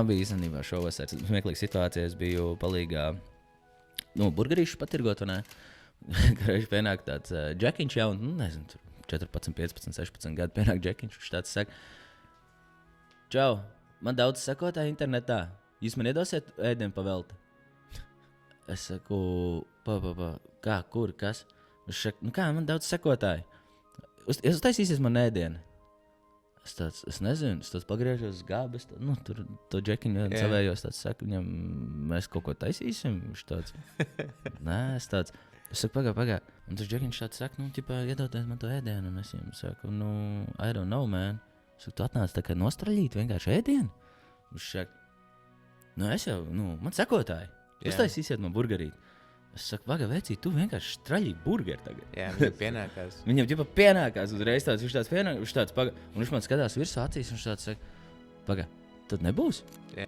Man bija īstenībā šovasar smieklīga situācija, es biju palīgā, burgerīšu patirgot, un karēži pienāk tāds džekiņš jau, nezinu, tur 14, 15, 16 gadu pienāk džekiņš, viņš tāds saka, čau, man daudz sekotāji internetā, jūs man iedosiet ēdienu pavelti? Es saku, kā, kur, kas? Viņš saka, kā, man daudz sekotāji. Jūs uztaisīsies man ēdienu? Es nezinu, es tāds pagriežos uz gābes, tur to džekiņu savējos, tāds saku, viņam, mēs kaut ko taisīsim, viņš tāds, nē, es tāds, es saku, pagā, un tas džekiņš tāds saka, iedodies man to ēdienu, un es viņam saku, I don't know, man, es saku, tu atnāc tā kā nostraļīt vienkārši ēdienu, viņš saka, es jau, man sekotāji, uztaisīsiet man burgerīt. Es saku, pagā, vecī, tu vienkārši straļī burgeri tagad. Jā, viņam pienākās. Viņam ģipa pienākās uzreiz tāds, viņš tāds, pagā, un viņš man skatās virsū acīs, un viņš tāds saka, pagā, tad nebūs? Jā.